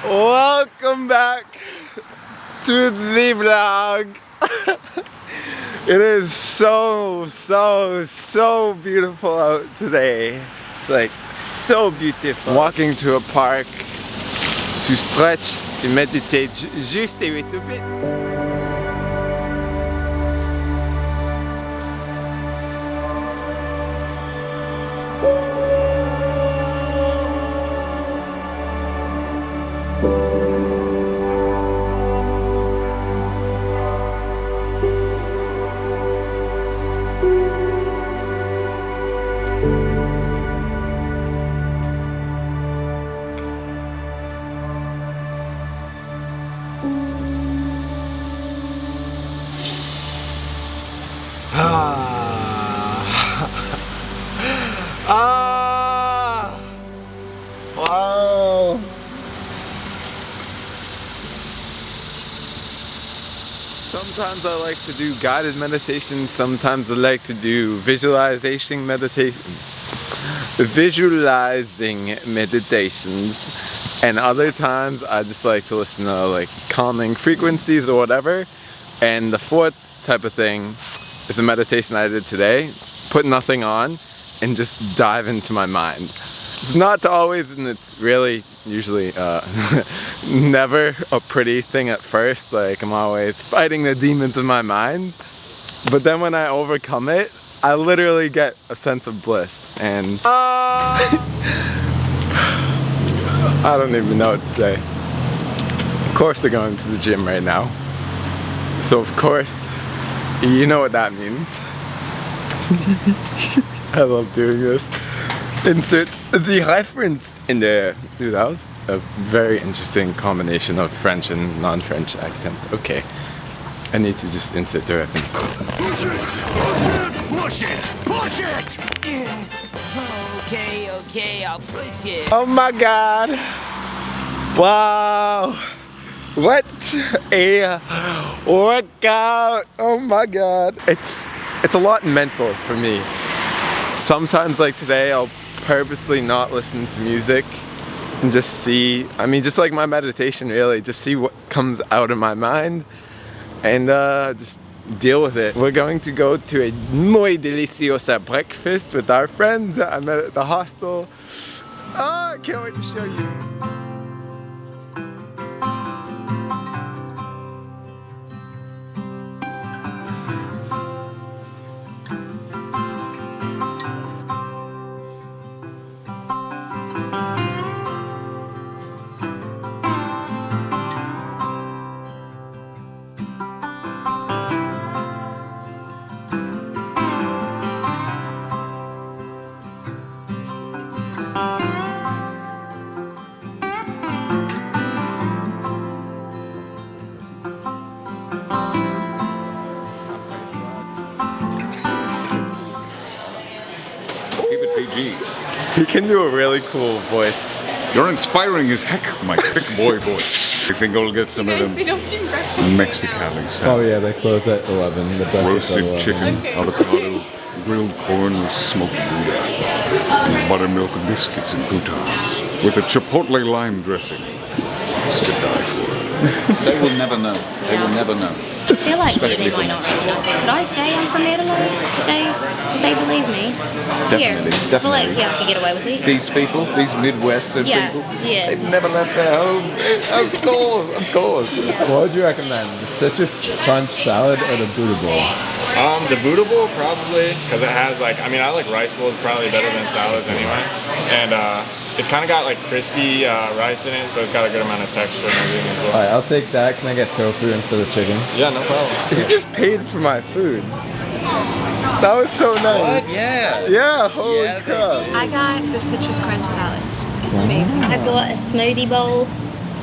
Welcome back to the vlog. It is so beautiful out today. It's like so beautiful. Walking to a park to stretch, to meditate just a little bit. Wow. Sometimes I like to do guided meditation, sometimes I like to do visualizing meditations, and other times I just like to listen to like calming frequencies or whatever. And the fourth type of thing is a meditation I did today. Put nothing on and just dive into my mind. It's not always, and it's really usually never a pretty thing at first. Like I'm always fighting the demons in my mind, but then when I overcome it, I literally get a sense of bliss. And I don't even know what to say. Of course they're going to the gym right now, so of course you know what that means. I love doing this. Insert the reference in there. Dude, that was a very interesting combination of French and non-French accent. Okay, I need to just insert the reference. Push it! Push it! Okay, I'll push it. Oh my god! Wow! What a workout! Oh my god! It's a lot mental for me. Sometimes, like today, I'll purposely not listen to music and just see, I mean, just like my meditation really, just see what comes out of my mind and just deal with it. We're going to go to a muy deliciosa breakfast with our friends that I met at the hostel. Oh, I can't wait to show you. He can do a really cool voice. You're inspiring as heck, my thick boy voice. I think I'll get some of them Mexicali salad. Oh yeah, they close at 11. The Roasted chicken, avocado, grilled corn with smoked gouda, and buttermilk biscuits and croutons, with a chipotle lime dressing. It's to die for. They will never know. They will never know. I feel like they might not recognise it. Could I say I'm from Italy? Would they believe me? Definitely, I feel like, yeah, I could get away with it. These people, these Midwestern people, they've never left their home. Of course. What would you recommend? The citrus crunch salad or the Buddha bowl? The Buddha bowl probably, because it has like, I mean I like rice bowls probably better than salads anyway, and it's kind of got like crispy rice in it, so it's got a good amount of texture and everything as well. Alright, I'll take that. Can I get tofu instead of chicken? Yeah, no problem. He just paid for my food. That was so nice. What? Yeah. Yeah, holy crap. I got the citrus crunch salad. It's amazing. I got a smoothie bowl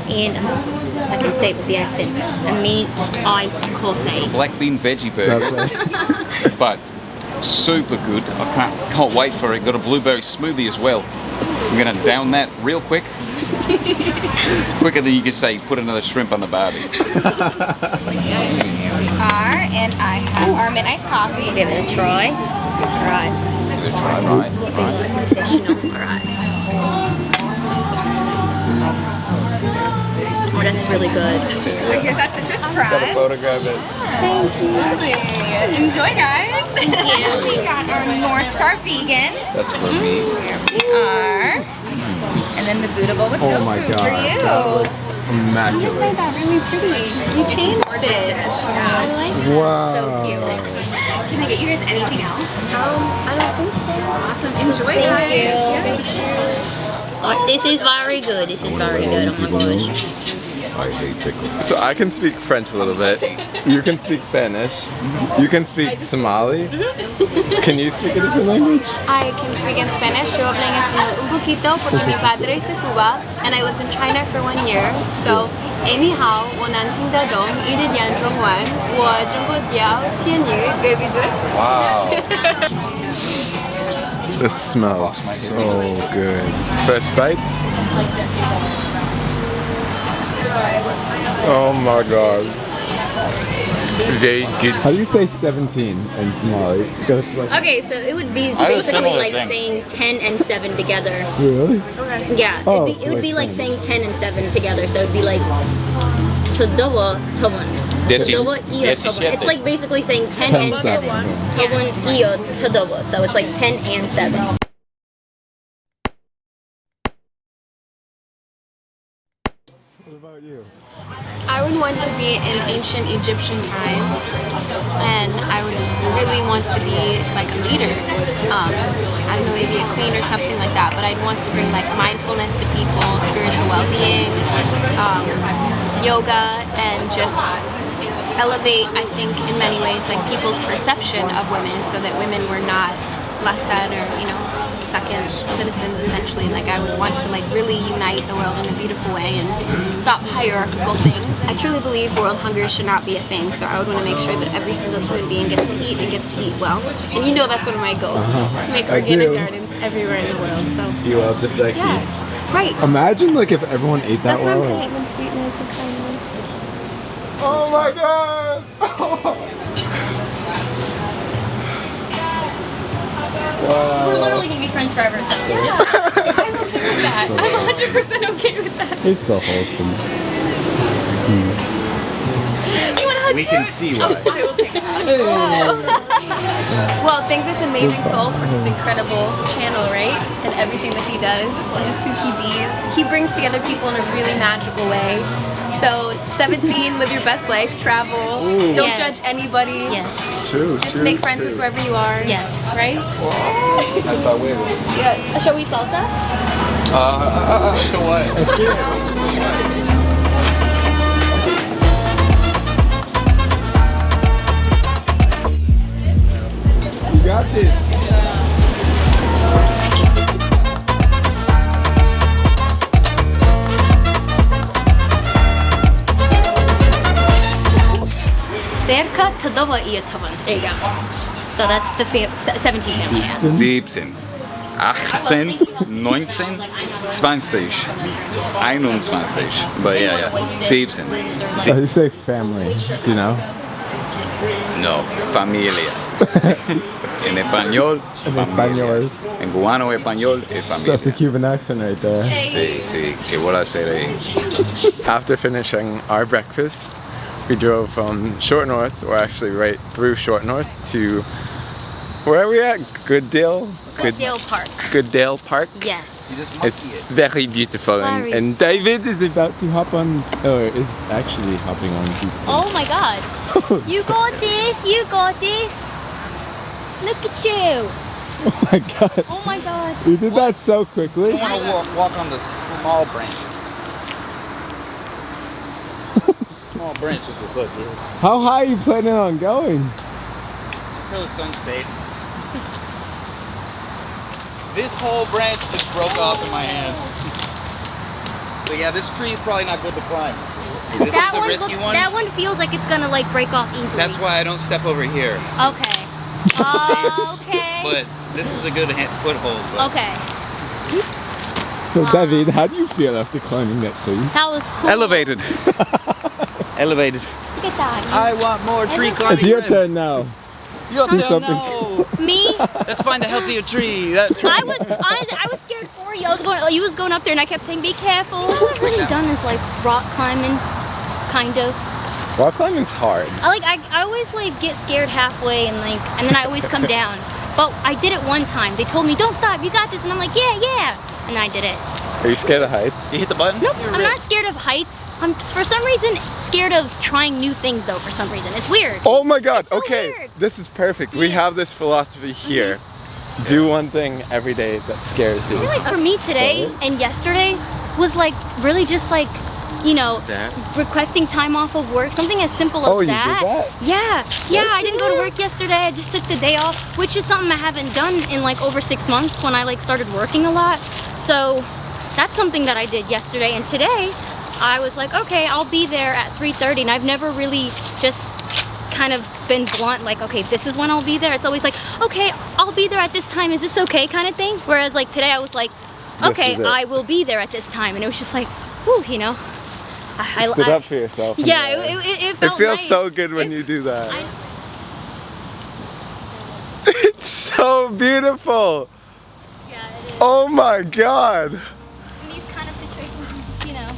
and I can say it with the accent, a mint iced coffee. Black bean veggie burger, but super good. I can't wait for it. Got a blueberry smoothie as well. I'm gonna down that real quick. Quicker than you could say, put another shrimp on the barbie. Here we are, and I have our mint iced coffee. Give it a try. Alright. Right. Professional. Alright. but it's really good. So here's that citrus crunch. Photograph it. Thank you. Lovely. Enjoy, guys. Yeah. We got our northstar vegan. That's for me. Are. And then the Buddha with Oh tofu my god, for you. that looks You just made immaculate. that really pretty. You changed it. I like that. Wow. So cute. Can I get you guys anything else? I don't think so. Awesome. Enjoy, Thank guys. you. Yeah. Thank you. Oh, this is very good. This is very good. Oh my gosh. I hate pickles. So I can speak French a little bit. You can speak Spanish. You can speak Somali. Can you speak a different language? I can speak in Spanish. Yo hablo en español un poquito porque mi padre es de Cuba and I lived in China for 1 year. So anyhow, 我能听得懂一点点中文。我中国教仙语，对不对？ Wow. This smells so good. First bite. Oh my god. Very good. How do you say 17 in Somali? Because it's like, Okay, so it would be I was basically gonna like think. saying 10 and 7 together. really? Yeah, Oh, it so would be like like saying 10 and 7 together. So it'd be like Todowa Tobon. Todowa iyo Tobon. It's like basically saying 10 and 7. Tobon iyo Todowa. So it's like 10 and 7. What about you? I would want to be in ancient Egyptian times, and I would really want to be like a leader. I don't know, maybe a queen or something like that. But I'd want to bring like mindfulness to people, spiritual well-being, yoga, and just elevate. I think in many ways like people's perception of women, so that women were not less than or second citizens essentially. Like I would want to like really unite the world in a beautiful way and stop hierarchical things. I truly believe world hunger should not be a thing, so I would want to make sure that every single human being gets to eat and gets to eat well. And you know that's one of my goals, to make I organic do. gardens everywhere in the world. So You love just like yes, these. right. Imagine like if everyone ate that That's what I'm well. saying. And sweetness and kindness. Oh my god! We're Wow. literally gonna be friends forever. So I'm okay with that. I'm 100% okay with that. It's so wholesome. You want to hug We too? can see why. I will take a hug. Well, thank this amazing soul for his incredible channel, right? And everything that he does, and just who he is. He brings together people in a really magical way. So, 17, live your best life, travel, don't Yes. judge anybody. yes, True, Just true, make friends true. with whoever you are. yes. Right? Hasta luego. Yeah. Shall we salsa? To what? You got this. Terka Todowa iyo Tobon. There you go. So that's the 17 family. Yeah. 17, 18, 19, 20, 21. But yeah. 17. So you say family, do you know? No, familia. En español, En familia. español. En cubano español es familia. That's a Cuban accent right there. Sí, sí, ¿qué voy a hacer ahí? After finishing our breakfast, we drove from Short North, or actually right through Short North, to where are we at? Goodale? Goodale Park. Goodale Park. Yes. It's very beautiful, Very. and David is about to hop on, or is actually hopping on. Oh my god. You got this. You got this. Look at you. Oh my god. Oh my god. You did that so quickly. I want to walk on the small branch. Small branches are good, dude. How high are you planning on going? Until the sun fades. This whole branch just broke off in my hand. So yeah, this tree is probably not good to climb. This That is a one, risky one. that one feels like it's gonna like break off easily. That's why I don't step over here. Okay. Okay. But this is a good foothold. But Okay. So David, how do you feel after climbing that tree? That was cool. Elevated. Elevated. Look at that. I want more tree climbing. It's your wins. turn now. Your Do turn something now. Me? Let's find a healthier tree. That tree. I was scared for you was going up there and I kept saying, be careful. All I've really done is like rock climbing, kind of. Rock climbing's hard. I always like get scared halfway and then I always come down. But I did it one time. They told me, don't stop, you got this. And I'm like, yeah. And I did it. Are you scared of heights? You hit the button? Nope, I'm not scared of heights. I'm for some reason scared of trying new things though, for some reason. It's weird. Oh my god, It's so okay. weird. This is perfect. We have this philosophy here. Do one thing every day that scares you. I feel like for me today and yesterday was like really just like, you know, requesting time off of work. Something as simple as Oh, you that. did that? Yeah, I didn't go to work yesterday. I just took the day off, which is something I haven't done in like over 6 months when I like started working a lot. So that's something that I did yesterday. And today I was like, okay, I'll be there at 3:30. And I've never really just kind of been blunt, like, okay, this is when I'll be there. It's always like, okay, I'll be there at this time. Is this okay, kind of thing? Whereas like today I was like, okay, I will be there at this time. And it was just like, whew, you know. You stood up for yourself. Yeah, it felt It feels nice. so good when you do that. It's so beautiful. Yeah, it is. Oh my god. In these kind of situations, you know.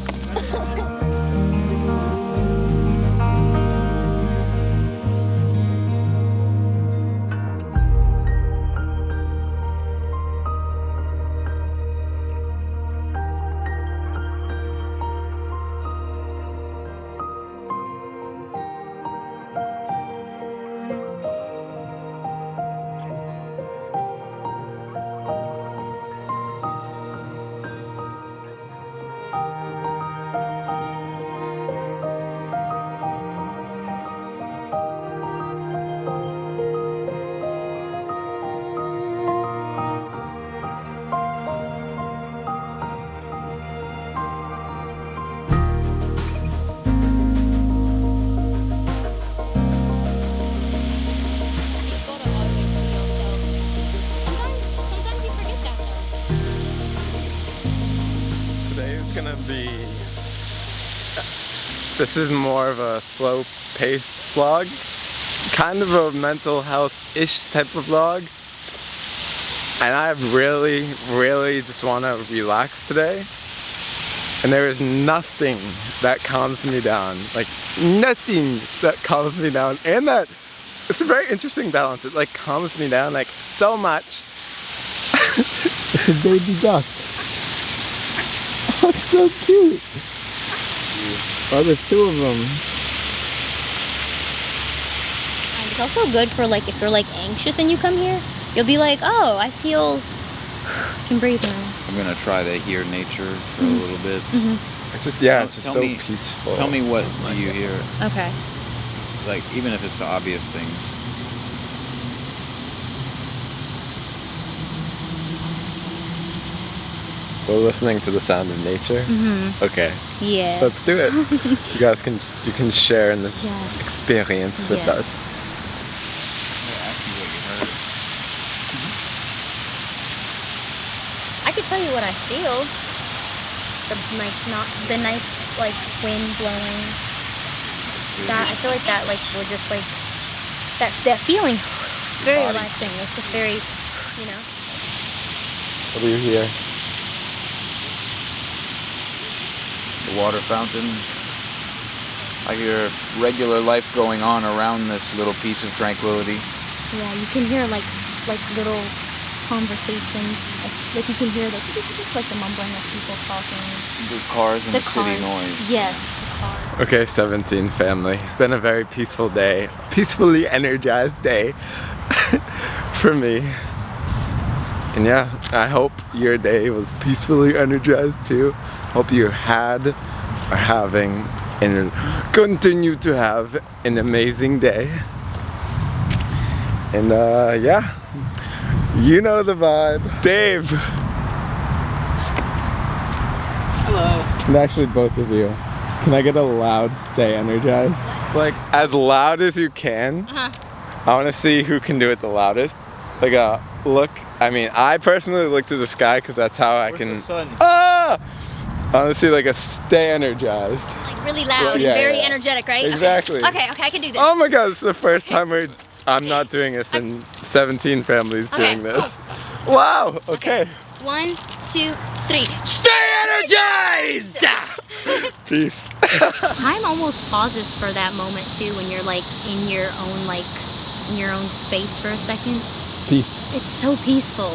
This is more of a slow-paced vlog, kind of a mental health-ish type of vlog, and I really just want to relax today, and there is nothing that calms me down, like nothing that calms me down, and that it's a very interesting balance. It like calms me down like so much. It's a baby duck. Oh, it's so cute. Oh, there's 2 of them. It's also good for like if you're like anxious and you come here, you'll be like, oh, I feel, I can breathe now. I'm gonna try to hear nature for a little bit. It's just, yeah, it's just Tell so me- peaceful. Tell me what you hear, Okay. like even if it's obvious things. We're listening to the sound of nature. Okay, Yeah. let's do it. You can share in this Yes. experience with Yes. us. I could tell you what I feel. The nice like wind blowing. That I feel like that like will just like that feeling very relaxing. It's just very, you know. What do you hear? The water fountain. I hear regular life going on around this little piece of tranquility. Yeah, you can hear like little conversations. Like you can hear like the mumbling of people talking. The cars and the city cars. noise. Yes, the cars. Okay, 17 family. It's been a very peaceful day. Peacefully energized day for me. And yeah, I hope your day was peacefully energized too. Hope you had, are having, and continue to have an amazing day. And yeah, you know the vibe. Dave! Hello. And actually both of you. Can I get a loud stay energized? Like as loud as you can. I want to see who can do it the loudest. Like a look. I mean, I personally look to the sky because that's how I can. The sun? Ah! I want to see like a stay energized. Like really loud, Yeah, very yeah. energetic, right? Exactly. Okay, I can do this. Oh my god, it's the first time I'm not doing this and 17 families Okay, doing this. Wow, okay. 1, 2, 3. Stay energized! Peace. Time almost pauses for that moment too when you're like in your own space for a second. Peace. It's so peaceful.